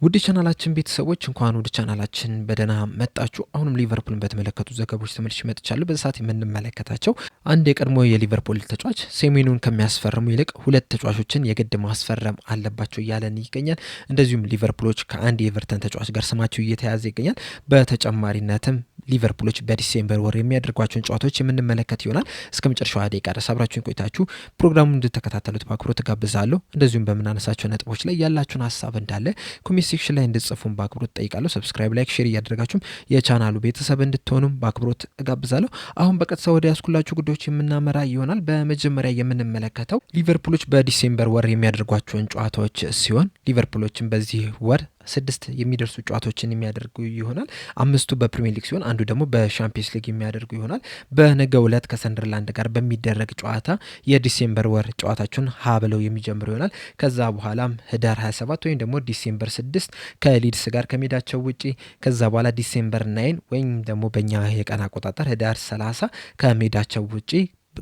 ውድ ቻናላችን ቤተሰቦች እንኳን ወደ ቻናላችን በደህና መጣችሁ። አሁንም ሊቨርፑልን በተመለከቱ ዘገባዎች ተመልሼ መጥቻለሁ። በዚህ ሰዓት የምንመለከታቸው አንድ የቀድሞ የሊቨርፑል ተጫዋች ሴሜኑን ከሚያስፈርሙ ይልቅ ሁለት ተጫዋቾችን የግድ ማስፈረም አለባቸው እያለን ይገኛል። እንደዚሁም ሊቨርፑሎች ከአንድ የኤቨርተን ተጫዋች ጋር ስማቸው እየተያዘ ይገኛል። በተጨማሪነትም ሊቨርፑሎች በዲሴምበር ወር የሚያደርጓቸውን ጨዋታዎች የምንመለከት ይሆናል። እስከ መጨረሻው ደቂቃ ድረስ አብራችሁን ቆይታችሁ ፕሮግራሙን እንድትከታተሉት በአክብሮት ተጋብዛለሁ። እንደዚሁም በምናነሳቸው ነጥቦች ላይ ያላችሁን ሀሳብ እንዳለ ኮሜንት ሴክሽን ላይ እንድትጽፉን በአክብሮት ጠይቃለሁ። ሰብስክራይብ፣ ላይክ፣ ሼር እያደረጋችሁም የቻናሉ ቤተሰብ እንድትሆኑም በአክብሮት እጋብዛለሁ። አሁን በቀጥታ ወደ ያስኩላችሁ ጉዳዮች የምናመራ ይሆናል። በመጀመሪያ የምንመለከተው ሊቨርፑሎች በዲሴምበር ወር የሚያደርጓቸውን ጨዋታዎች ሲሆን ሊቨርፑሎችን በዚህ ወር 6 የሚደርሱ ጨዋታዎችን የሚያደርጉ ይሆናል። 5ቱ በፕሪሚየር ሊግ ሲሆን አንዱ ደግሞ በሻምፒየንስ ሊግ የሚያደርጉ ይሆናል። በነገው ዕለት ከሰንደርላንድ ጋር በሚደረግ ጨዋታ የዲሴምበር ወር ጨዋታቸውን ሀ ብለው የሚጀምሩ ይሆናል። ከዛ በኋላም ህዳር 27 ወይም ደግሞ ዲሴምበር 6 ከሊድስ ጋር ከሜዳቸው ውጪ፣ ከዛ በኋላ ዲሴምበር 9 ወይም ደግሞ በእኛ የቀን አቆጣጠር ህዳር 30 ከሜዳቸው ውጪ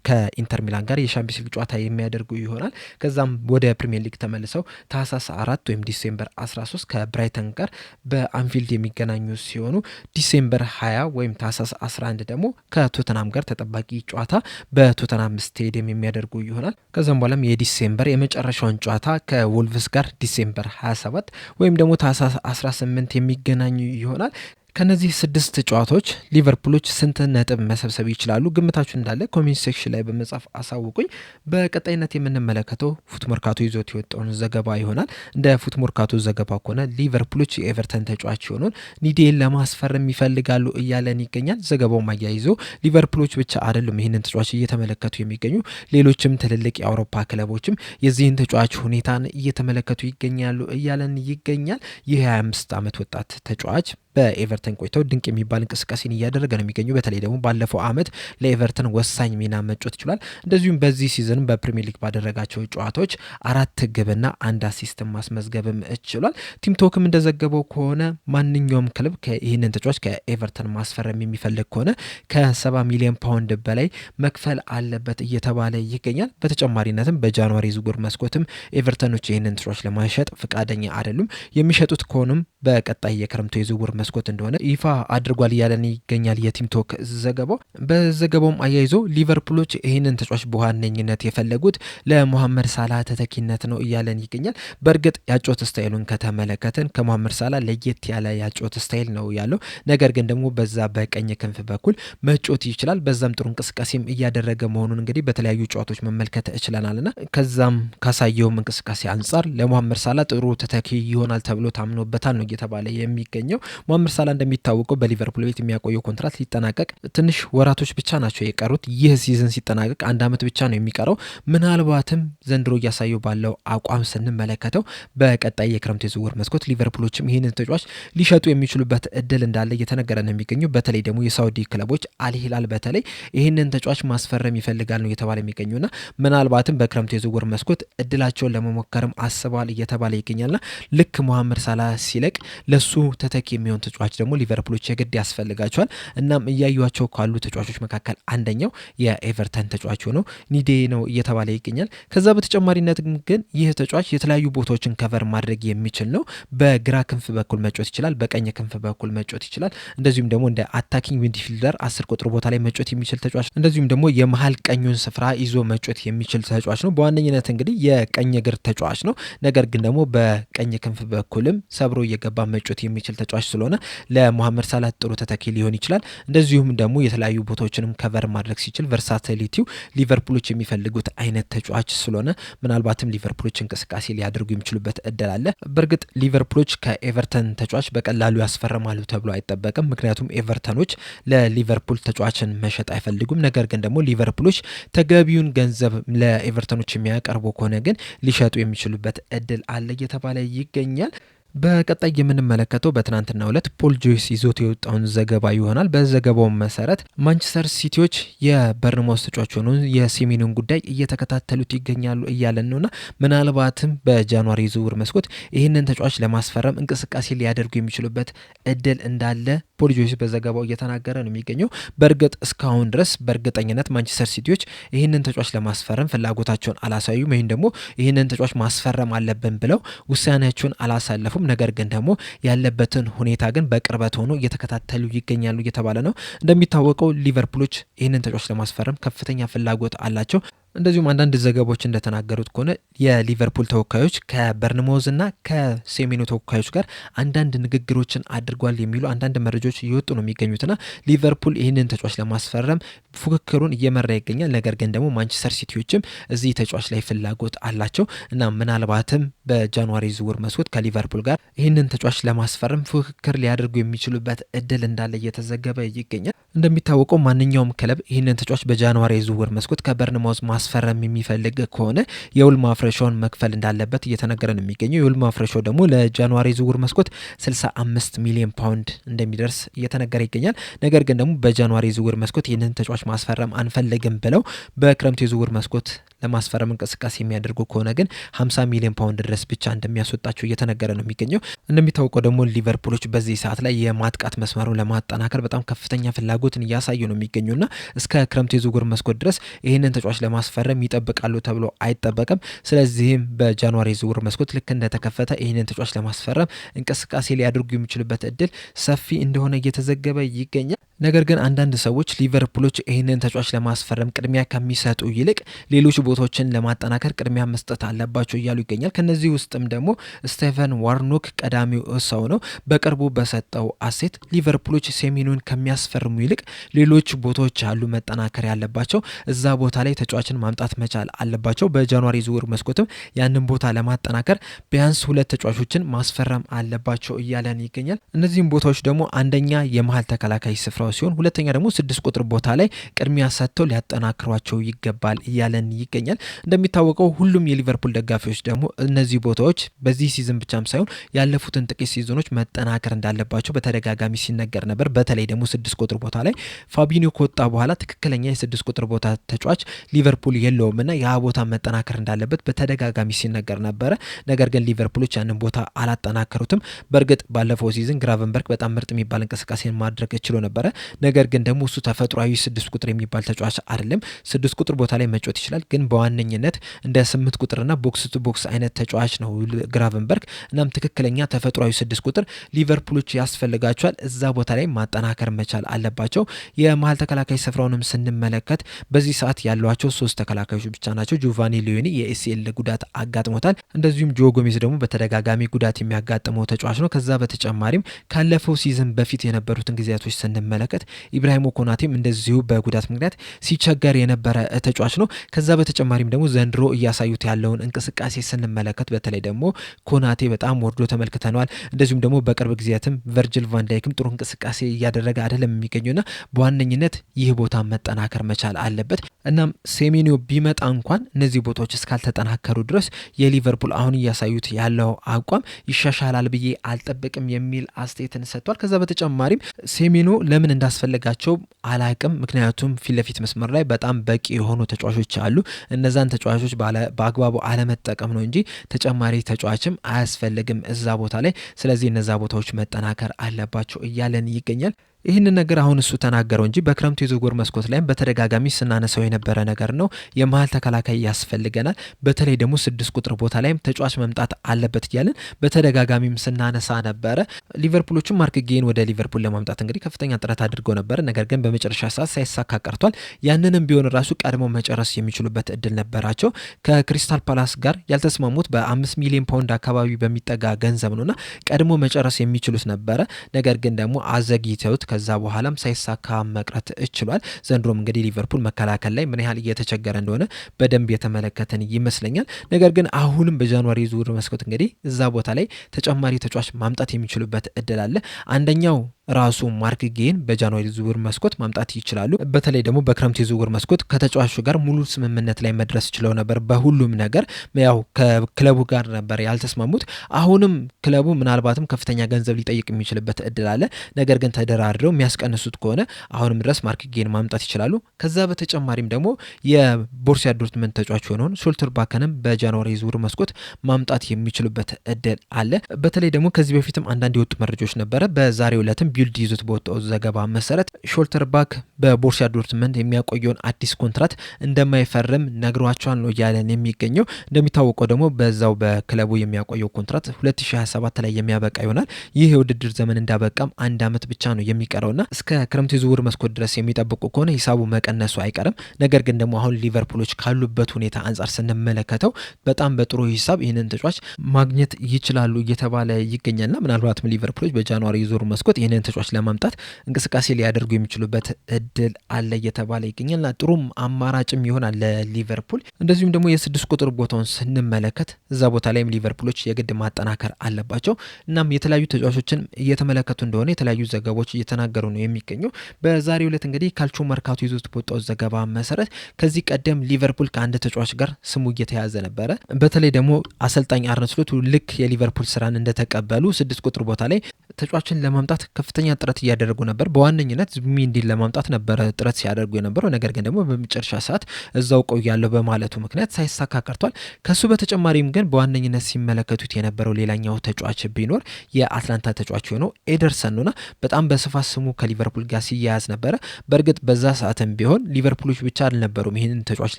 ከኢንተር ሚላን ጋር የሻምፒየንስ ሊግ ጨዋታ የሚያደርጉ ይሆናል። ከዛም ወደ ፕሪሚየር ሊግ ተመልሰው ታህሳስ 4 ወይም ዲሴምበር 13 ከብራይተን ጋር በአንፊልድ የሚገናኙ ሲሆኑ ዲሴምበር 20 ወይም ታህሳስ 11 ደግሞ ከቶተናም ጋር ተጠባቂ ጨዋታ በቶተናም ስቴዲየም የሚያደርጉ ይሆናል። ከዛም በኋላም የዲሴምበር የመጨረሻውን ጨዋታ ከወልቭስ ጋር ዲሴምበር 27 ወይም ደግሞ ታህሳስ 18 የሚገናኙ ይሆናል። ከነዚህ 6 ጨዋታዎች ሊቨርፑሎች ስንት ነጥብ መሰብሰብ ይችላሉ? ግምታችሁ እንዳለ ኮሜንት ሴክሽን ላይ በመጻፍ አሳውቁኝ። በቀጣይነት የምንመለከተው ፉትሞርካቶ ይዞት የወጣውን ዘገባ ይሆናል። እንደ ፉትሞርካቶ ዘገባ ከሆነ ሊቨርፑሎች የኤቨርተን ተጫዋች የሆነውን ኒዴን ለማስፈረም ይፈልጋሉ እያለን ይገኛል። ዘገባውም አያይዞ ሊቨርፑሎች ብቻ አይደሉም ይህንን ተጫዋች እየተመለከቱ የሚገኙ ሌሎችም ትልልቅ የአውሮፓ ክለቦችም የዚህን ተጫዋች ሁኔታን እየተመለከቱ ይገኛሉ እያለን ይገኛል። ይህ 25 ዓመት ወጣት ተጫዋች በኤቨርተን ቆይተው ድንቅ የሚባል እንቅስቃሴን እያደረገ ነው የሚገኙ። በተለይ ደግሞ ባለፈው ዓመት ለኤቨርተን ወሳኝ ሚና መጫወት ይችላል። እንደዚሁም በዚህ ሲዝን በፕሪሚየር ሊግ ባደረጋቸው ጨዋታዎች 4 ግብና 1 አሲስት ማስመዝገብም ችሏል። ቲም ቶክም እንደዘገበው ከሆነ ማንኛውም ክለብ ይህንን ተጫዋች ከኤቨርተን ማስፈረም የሚፈልግ ከሆነ ከ70 ሚሊዮን ፓውንድ በላይ መክፈል አለበት እየተባለ ይገኛል። በተጨማሪነትም በጃንዋሪ ዝውውር መስኮትም ኤቨርተኖች ይህንን ተጫዋች ለማሸጥ ፈቃደኛ አይደሉም። የሚሸጡት ከሆኑም በቀጣይ የክረምቱ የዝውውር መስኮት እንደሆነ ይፋ አድርጓል እያለን ይገኛል የቲም ቶክ ዘገባው። በዘገባውም አያይዞ ሊቨርፑሎች ይህንን ተጫዋች በዋነኝነት የፈለጉት ለሞሐመድ ሳላህ ተተኪነት ነው እያለን ይገኛል። በእርግጥ ያጮት ስታይሉን ከተመለከትን ከሞሐመድ ሳላህ ለየት ያለ ያጮት ስታይል ነው ያለው። ነገር ግን ደግሞ በዛ በቀኝ ክንፍ በኩል መጮት ይችላል። በዛም ጥሩ እንቅስቃሴም እያደረገ መሆኑን እንግዲህ በተለያዩ ጨዋታዎች መመልከት እችለናልና ከዛም ካሳየውም እንቅስቃሴ አንጻር ለሞሐመድ ሳላህ ጥሩ ተተኪ ይሆናል ተብሎ ታምኖበታል ነው እየተባለ የሚገኘው። ሞሐመድ ሳላህ እንደሚታወቀው በሊቨርፑል ቤት የሚያቆየው ኮንትራት ሊጠናቀቅ ትንሽ ወራቶች ብቻ ናቸው የቀሩት። ይህ ሲዝን ሲጠናቀቅ 1 ዓመት ብቻ ነው የሚቀረው። ምናልባትም ዘንድሮ እያሳየው ባለው አቋም ስንመለከተው በቀጣይ የክረምት የዝውውር መስኮት ሊቨርፑሎችም ይህንን ተጫዋች ሊሸጡ የሚችሉበት እድል እንዳለ እየተነገረ ነው የሚገኘው። በተለይ ደግሞ የሳውዲ ክለቦች አልሂላል በተለይ ይህንን ተጫዋች ማስፈረም ይፈልጋል ነው እየተባለ የሚገኙና ምናልባትም በክረምት የዝውውር መስኮት እድላቸውን ለመሞከርም አስበዋል እየተባለ ይገኛልና ልክ ሞሐመድ ሳላህ ሲለቅ ለሱ ተተኪ የሚሆን ተጫዋች ደግሞ ሊቨርፑሎች የግድ ያስፈልጋቸዋል። እናም እያዩቸው ካሉ ተጫዋቾች መካከል አንደኛው የኤቨርተን ተጫዋች ሆነው ኒዴ ነው እየተባለ ይገኛል። ከዛ በተጨማሪነት ግን ይህ ተጫዋች የተለያዩ ቦታዎችን ከቨር ማድረግ የሚችል ነው። በግራ ክንፍ በኩል መጫወት ይችላል፣ በቀኝ ክንፍ በኩል መጫወት ይችላል። እንደዚሁም ደግሞ እንደ አታኪንግ ሚድፊልደር 10 ቁጥር ቦታ ላይ መጫወት የሚችል ተጫዋች፣ እንደዚሁም ደግሞ የመሀል ቀኙን ስፍራ ይዞ መጫወት የሚችል ተጫዋች ነው። በዋነኝነት እንግዲህ የቀኝ እግር ተጫዋች ነው። ነገር ግን ደግሞ በቀኝ ክንፍ በኩልም ሰብሮ እየገባ መጫወት የሚችል ተጫዋች ስለሆነ ለሞሐመድ ሳላህ ጥሩ ተተኪ ሊሆን ይችላል። እንደዚሁም ደግሞ የተለያዩ ቦታዎችንም ከቨር ማድረግ ሲችል ቨርሳቲሊቲው ሊቨርፑሎች የሚፈልጉት አይነት ተጫዋች ስለሆነ ምናልባትም ሊቨርፑሎች እንቅስቃሴ ሊያደርጉ የሚችሉበት እድል አለ። በእርግጥ ሊቨርፑሎች ከኤቨርተን ተጫዋች በቀላሉ ያስፈርማሉ ተብሎ አይጠበቅም። ምክንያቱም ኤቨርተኖች ለሊቨርፑል ተጫዋችን መሸጥ አይፈልጉም። ነገር ግን ደግሞ ሊቨርፑሎች ተገቢውን ገንዘብ ለኤቨርተኖች የሚያቀርቡ ከሆነ ግን ሊሸጡ የሚችሉበት እድል አለ እየተባለ ይገኛል። በቀጣይ የምንመለከተው በትናንትናው ዕለት ፖል ጆይስ ይዞት የወጣውን ዘገባ ይሆናል። በዘገባው መሰረት ማንቸስተር ሲቲዎች የበርንማውዝ ተጫዋች ሆነውን የሴሜኑን ጉዳይ እየተከታተሉት ይገኛሉ እያለን ነውና ምናልባትም በጃንዋሪ ዝውውር መስኮት ይህንን ተጫዋች ለማስፈረም እንቅስቃሴ ሊያደርጉ የሚችሉበት እድል እንዳለ ፖል ጆይስ በዘገባው እየተናገረ ነው የሚገኘው። በእርግጥ እስካሁን ድረስ በእርግጠኝነት ማንቸስተር ሲቲዎች ይህንን ተጫዋች ለማስፈረም ፍላጎታቸውን አላሳዩም፣ ወይም ደግሞ ይህንን ተጫዋች ማስፈረም አለብን ብለው ውሳኔያቸውን አላሳለፉም። አልተጫወቱም። ነገር ግን ደግሞ ያለበትን ሁኔታ ግን በቅርበት ሆኖ እየተከታተሉ ይገኛሉ እየተባለ ነው። እንደሚታወቀው ሊቨርፑሎች ይህንን ተጫዋች ለማስፈረም ከፍተኛ ፍላጎት አላቸው። እንደዚሁም አንዳንድ ዘገባዎች እንደተናገሩት ከሆነ የሊቨርፑል ተወካዮች ከበርንማውዝ እና ከሴሜኑ ተወካዮች ጋር አንዳንድ ንግግሮችን አድርጓል የሚሉ አንዳንድ መረጃዎች እየወጡ ነው የሚገኙትና ሊቨርፑል ይህንን ተጫዋች ለማስፈረም ፉክክሩን እየመራ ይገኛል። ነገር ግን ደግሞ ማንቸስተር ሲቲዎችም እዚህ ተጫዋች ላይ ፍላጎት አላቸው እና ምናልባትም በጃንዋሪ ዝውውር መስኮት ከሊቨርፑል ጋር ይህንን ተጫዋች ለማስፈረም ፉክክር ሊያደርጉ የሚችሉበት እድል እንዳለ እየተዘገበ ይገኛል። እንደሚታወቀው ማንኛውም ክለብ ይህንን ተጫዋች በጃንዋሪ ዝውውር መስኮት ከበርንማውዝ ማስፈረም የሚፈልግ ከሆነ የውል ማፍረሻውን መክፈል እንዳለበት እየተነገረ ነው የሚገኘው። የውል ማፍረሻው ደግሞ ለጃንዋሪ ዝውውር መስኮት 65 ሚሊዮን ፓውንድ እንደሚደርስ እየተነገረ ይገኛል። ነገር ግን ደግሞ በጃንዋሪ ዝውውር መስኮት ይህንን ተጫዋች ማስፈረም አንፈልግም ብለው በክረምቱ የዝውውር መስኮት ለማስፈረም እንቅስቃሴ የሚያደርጉ ከሆነ ግን 50 ሚሊዮን ፓውንድ ድረስ ብቻ እንደሚያስወጣቸው እየተነገረ ነው የሚገኘው። እንደሚታወቀው ደግሞ ሊቨርፑሎች በዚህ ሰዓት ላይ የማጥቃት መስመሩን ለማጠናከር በጣም ከፍተኛ ፍላጎትን እያሳዩ ነው የሚገኙና እስከ ክረምቱ የዝውውር መስኮት ድረስ ይህንን ተጫዋች ለማስፈረም ይጠብቃሉ ተብሎ አይጠበቅም። ስለዚህም በጃንዋሪ ዝውውር መስኮት ልክ እንደተከፈተ ይህንን ተጫዋች ለማስፈረም እንቅስቃሴ ሊያደርጉ የሚችሉበት እድል ሰፊ እንደሆነ እየተዘገበ ይገኛል። ነገር ግን አንዳንድ ሰዎች ሊቨርፑሎች ይህንን ተጫዋች ለማስፈረም ቅድሚያ ከሚሰጡ ይልቅ ሌሎች ቦታዎችን ለማጠናከር ቅድሚያ መስጠት አለባቸው እያሉ ይገኛል። ከነዚህ ውስጥም ደግሞ ስቴቨን ዋርኖክ ቀዳሚው ሰው ነው። በቅርቡ በሰጠው አሴት ሊቨርፑሎች ሴሜኑን ከሚያስፈርሙ ይልቅ ሌሎች ቦታዎች አሉ መጠናከር ያለባቸው፣ እዛ ቦታ ላይ ተጫዋችን ማምጣት መቻል አለባቸው። በጃንዋሪ ዝውውር መስኮትም ያንን ቦታ ለማጠናከር ቢያንስ 2 ተጫዋቾችን ማስፈረም አለባቸው እያለን ይገኛል። እነዚህም ቦታዎች ደግሞ አንደኛ የመሀል ተከላካይ ስፍራ ሲሆን ሁለተኛ ደግሞ 6 ቁጥር ቦታ ላይ ቅድሚያ ሰጥተው ሊያጠናክሯቸው ይገባል እያለን ይገኛል። እንደሚታወቀው ሁሉም የሊቨርፑል ደጋፊዎች ደግሞ እነዚህ ቦታዎች በዚህ ሲዝን ብቻም ሳይሆን ያለፉትን ጥቂት ሲዝኖች መጠናከር እንዳለባቸው በተደጋጋሚ ሲነገር ነበር። በተለይ ደግሞ 6 ቁጥር ቦታ ላይ ፋቢኒዮ ከወጣ በኋላ ትክክለኛ የ6 ቁጥር ቦታ ተጫዋች ሊቨርፑል የለውም እና ያ ቦታ መጠናከር እንዳለበት በተደጋጋሚ ሲነገር ነበረ። ነገር ግን ሊቨርፑሎች ያንን ቦታ አላጠናከሩትም። በእርግጥ ባለፈው ሲዝን ግራቨንበርግ በጣም ምርጥ የሚባል እንቅስቃሴን ማድረግ ችሎ ነበረ። ነገር ግን ደግሞ እሱ ተፈጥሯዊ 6 ቁጥር የሚባል ተጫዋች አይደለም። 6 ቁጥር ቦታ ላይ መጫወት ይችላል፣ ግን በዋነኝነት እንደ 8 ቁጥርና ቦክስ ቱ ቦክስ አይነት ተጫዋች ነው ግራቨንበርግ። እናም ትክክለኛ ተፈጥሯዊ 6 ቁጥር ሊቨርፑሎች ያስፈልጋቸዋል። እዛ ቦታ ላይ ማጠናከር መቻል አለባቸው። የመሀል ተከላካይ ስፍራውንም ስንመለከት በዚህ ሰዓት ያሏቸው 3 ተከላካዮች ብቻ ናቸው። ጆቫኒ ሊዮኒ የኤሲኤል ጉዳት አጋጥሞታል። እንደዚሁም ጆ ጎሜዝ ደግሞ በተደጋጋሚ ጉዳት የሚያጋጥመው ተጫዋች ነው። ከዛ በተጨማሪም ካለፈው ሲዝን በፊት የነበሩትን ጊዜያቶች ስንመለከት ኢብራሂሞ ኮናቴም እንደዚሁ በጉዳት ምክንያት ሲቸገር የነበረ ተጫዋች ነው። ከዛ በተጨማሪም ደግሞ ዘንድሮ እያሳዩት ያለውን እንቅስቃሴ ስንመለከት በተለይ ደግሞ ኮናቴ በጣም ወርዶ ተመልክተነዋል። እንደዚሁም ደግሞ በቅርብ ጊዜያትም ቨርጅል ቫንዳይክም ጥሩ እንቅስቃሴ እያደረገ አይደለም የሚገኘውና በዋነኝነት ይህ ቦታ መጠናከር መቻል አለበት። እናም ሴሜኒዮ ቢመጣ እንኳን እነዚህ ቦታዎች እስካልተጠናከሩ ድረስ የሊቨርፑል አሁን እያሳዩት ያለው አቋም ይሻሻላል ብዬ አልጠብቅም የሚል አስተያየትን ሰጥቷል። ከዛ በተጨማሪም ሴሜኒዮ ለምን እንዳስፈለጋቸው አላቅም። ምክንያቱም ፊት ለፊት መስመር ላይ በጣም በቂ የሆኑ ተጫዋቾች አሉ። እነዛን ተጫዋቾች በአግባቡ አለመጠቀም ነው እንጂ ተጨማሪ ተጫዋችም አያስፈልግም እዛ ቦታ ላይ። ስለዚህ እነዛ ቦታዎች መጠናከር አለባቸው እያለን ይገኛል። ይህንን ነገር አሁን እሱ ተናገረው እንጂ በክረምቱ የዝውውር መስኮት ላይም በተደጋጋሚ ስናነሳው የነበረ ነገር ነው። የመሀል ተከላካይ ያስፈልገናል፣ በተለይ ደግሞ 6 ቁጥር ቦታ ላይም ተጫዋች መምጣት አለበት እያለን በተደጋጋሚም ስናነሳ ነበረ። ሊቨርፑሎችም ማርክ ጌን ወደ ሊቨርፑል ለማምጣት እንግዲህ ከፍተኛ ጥረት አድርገው ነበረ። ነገር ግን በመጨረሻ ሰዓት ሳይሳካ ቀርቷል። ያንንም ቢሆን ራሱ ቀድሞ መጨረስ የሚችሉበት እድል ነበራቸው። ከክሪስታል ፓላስ ጋር ያልተስማሙት በ5 ሚሊዮን ፓውንድ አካባቢ በሚጠጋ ገንዘብ ነውና ቀድሞ መጨረስ የሚችሉት ነበረ። ነገር ግን ደግሞ አዘግይተውት ከዛ በኋላም ሳይሳካ መቅረት እችሏል። ዘንድሮም እንግዲህ ሊቨርፑል መከላከል ላይ ምን ያህል እየተቸገረ እንደሆነ በደንብ የተመለከተን ይመስለኛል። ነገር ግን አሁንም በጃንዋሪ ዝውውር መስኮት እንግዲህ እዛ ቦታ ላይ ተጨማሪ ተጫዋች ማምጣት የሚችሉበት እድል አለ። አንደኛው ራሱ ማርክ ጌን በጃንዋሪ ዝውውር መስኮት ማምጣት ይችላሉ። በተለይ ደግሞ በክረምት የዝውውር መስኮት ከተጫዋቹ ጋር ሙሉ ስምምነት ላይ መድረስ ችለው ነበር። በሁሉም ነገር ያው ከክለቡ ጋር ነበር ያልተስማሙት። አሁንም ክለቡ ምናልባትም ከፍተኛ ገንዘብ ሊጠይቅ የሚችልበት እድል አለ። ነገር ግን ተደራድረው የሚያስቀንሱት ከሆነ አሁንም ድረስ ማርክ ጌን ማምጣት ይችላሉ። ከዛ በተጨማሪም ደግሞ የቦሩሲያ ዶርትመንድ ተጫዋች የሆነውን ሾልተርባከንም በጃንዋሪ ዝውውር መስኮት ማምጣት የሚችሉበት እድል አለ። በተለይ ደግሞ ከዚህ በፊትም አንዳንድ የወጡ መረጃዎች ነበረ። በዛሬው ዕለትም ቢልድ ይዞት በወጣው ዘገባ መሰረት ሾልተርባክ በቦሩሲያ ዶርትመንድ የሚያቆየውን አዲስ ኮንትራት እንደማይፈርም ነግሯቸዋል ነው እያለን የሚገኘው። እንደሚታወቀው ደግሞ በዛው በክለቡ የሚያቆየው ኮንትራት 2027 ላይ የሚያበቃ ይሆናል። ይህ የውድድር ዘመን እንዳበቃም 1 ዓመት ብቻ ነው የሚቀረውና እስከ ክረምት የዝውውር መስኮት ድረስ የሚጠብቁ ከሆነ ሂሳቡ መቀነሱ አይቀርም። ነገር ግን ደግሞ አሁን ሊቨርፑሎች ካሉበት ሁኔታ አንጻር ስንመለከተው በጣም በጥሩ ሂሳብ ይህንን ተጫዋች ማግኘት ይችላሉ እየተባለ ይገኛልና ምናልባትም ሊቨርፑሎች በጃንዋሪ የዝውውር መስኮት ይህንን ተጫዋች ለማምጣት እንቅስቃሴ ሊያደርጉ የሚችሉበት እድል አለ እየተባለ ይገኛልና ጥሩም አማራጭም ይሆናል ለሊቨርፑል። እንደዚሁም ደግሞ የ6 ቁጥር ቦታውን ስንመለከት እዛ ቦታ ላይም ሊቨርፑሎች የግድ ማጠናከር አለባቸው። እናም የተለያዩ ተጫዋቾችን እየተመለከቱ እንደሆነ የተለያዩ ዘገባዎች እየተናገሩ ነው የሚገኘው። በዛሬው ዕለት እንግዲህ ካልቾ መርካቶ ይዞት በወጣው ዘገባ መሰረት ከዚህ ቀደም ሊቨርፑል ከአንድ ተጫዋች ጋር ስሙ እየተያዘ ነበረ። በተለይ ደግሞ አሰልጣኝ አርነ ስሎት ልክ የሊቨርፑል ስራን እንደተቀበሉ 6 ቁጥር ቦታ ላይ ተጫዋችን ለማምጣት ከፍተኛ ጥረት እያደረጉ ነበር። በዋነኝነት ዙቢሜንዲን ለማምጣት ነበረ ጥረት ሲያደርጉ የነበረው። ነገር ግን ደግሞ በመጨረሻ ሰዓት እዛው ቆያለሁ በማለቱ ምክንያት ሳይሳካ ቀርቷል። ከሱ በተጨማሪም ግን በዋነኝነት ሲመለከቱት የነበረው ሌላኛው ተጫዋች ቢኖር የአትላንታ ተጫዋች የሆነው ኤደርሰን ነውና በጣም በስፋት ስሙ ከሊቨርፑል ጋር ሲያያዝ ነበረ። በእርግጥ በዛ ሰዓትም ቢሆን ሊቨርፑሎች ብቻ አልነበሩም ይህንን ተጫዋች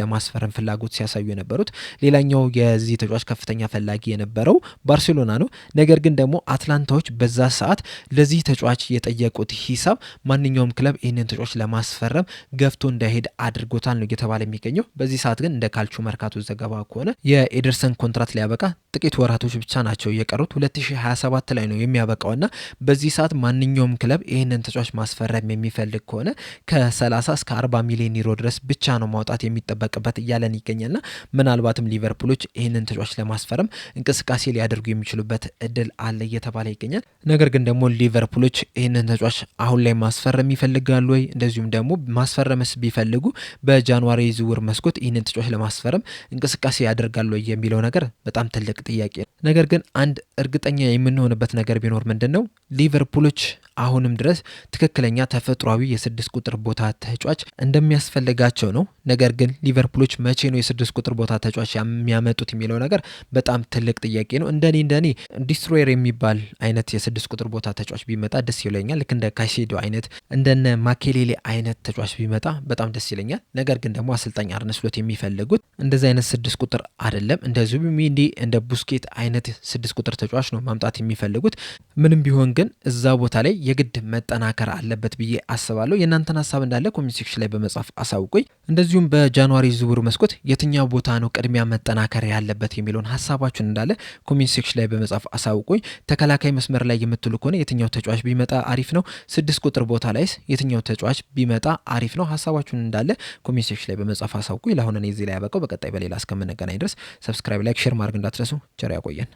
ለማስፈረም ፍላጎት ሲያሳዩ የነበሩት። ሌላኛው የዚህ ተጫዋች ከፍተኛ ፈላጊ የነበረው ባርሴሎና ነው። ነገር ግን ደግሞ አትላንታዎች በዛ ሰዓት ለዚህ ተጫዋች የጠየቁት ሂሳብ ማንኛውም ክለብ ይህንን ተጫዋች ለማስፈረም ገፍቶ እንዳይሄድ አድርጎታል ነው እየተባለ የሚገኘው። በዚህ ሰዓት ግን እንደ ካልቾ መርካቶ ዘገባ ከሆነ የኤደርሰን ኮንትራት ሊያበቃ ጥቂት ወራቶች ብቻ ናቸው የቀሩት። 2027 ላይ ነው የሚያበቃውና በዚህ ሰዓት ማንኛውም ክለብ ይህንን ተጫዋች ማስፈረም የሚፈልግ ከሆነ ከ30 እስከ 40 ሚሊዮን ዩሮ ድረስ ብቻ ነው ማውጣት የሚጠበቅበት እያለን ይገኛልና ምናልባትም ሊቨርፑሎች ይህንን ተጫዋች ለማስፈረም እንቅስቃሴ ሊያደርጉ የሚችሉበት እድል አለ እየተባለ ይገኛል። ነገር ግን ደግሞ ሊቨርፑሎች ይህንን ተጫዋች አሁን ላይ ማስፈረም ይፈልጋሉ ወይ? እንደዚሁም ደግሞ ማስፈረምስ ቢፈልጉ በጃንዋሪ ዝውውር መስኮት ይህንን ተጫዋች ለማስፈረም እንቅስቃሴ ያደርጋሉ ወይ የሚለው ነገር በጣም ትልቅ ጥያቄ ነው። ነገር ግን አንድ እርግጠኛ የምንሆንበት ነገር ቢኖር ምንድን ነው ሊቨርፑሎች አሁንም ድረስ ትክክለኛ ተፈጥሯዊ የ6 ቁጥር ቦታ ተጫዋች እንደሚያስፈልጋቸው ነው። ነገር ግን ሊቨርፑሎች መቼ ነው የ6 ቁጥር ቦታ ተጫዋች የሚያመጡት የሚለው ነገር በጣም ትልቅ ጥያቄ ነው። እንደኔ ዲስትሮየር የሚባል አይነት የ6 ቁጥር ቦታ ተጫዋች ቢመጣ ደስ ይለኛል። ልክ እንደ ካይሴዶ አይነት እንደነ ማኬሌሌ አይነት ተጫዋች ቢመጣ በጣም ደስ ይለኛል። ነገር ግን ደግሞ አሰልጣኝ አርነ ስሎት የሚፈልጉት እንደዚህ አይነት 6 ቁጥር አይደለም። እንደ ዙቢሜንዲ እንደ ቡስኬት አይነት 6 ቁጥር ተጫዋች ነው ማምጣት የሚፈልጉት። ምንም ቢሆን ግን እዛ ቦታ ላይ የግድ መጠናከር አለበት ብዬ አስባለሁ። የእናንተን ሀሳብ እንዳለ ኮሜንት ሴክሽን ላይ በመጻፍ አሳውቁኝ። እንደዚሁም በጃንዋሪ ዝውውር መስኮት የትኛው ቦታ ነው ቅድሚያ መጠናከር ያለበት የሚለውን ሀሳባችሁን እንዳለ ኮሜንት ሴክሽን ላይ በመጻፍ አሳውቁኝ። ተከላካይ መስመር ላይ የምትሉ ከሆነ የትኛው ተጫዋች ቢመጣ አሪፍ ነው? 6 ቁጥር ቦታ ላይስ የትኛው ተጫዋች ቢመጣ አሪፍ ነው? ሀሳባችሁን እንዳለ ኮሜንት ሴክሽን ላይ በመጻፍ አሳውቁኝ። ለአሁን እኔ እዚህ ላይ ያበቃው። በቀጣይ በሌላ እስከምንገናኝ ድረስ ሰብስክራይብ፣ ላይክ፣ ሼር ማድረግ እንዳትረሱ። ቸር ያቆየን።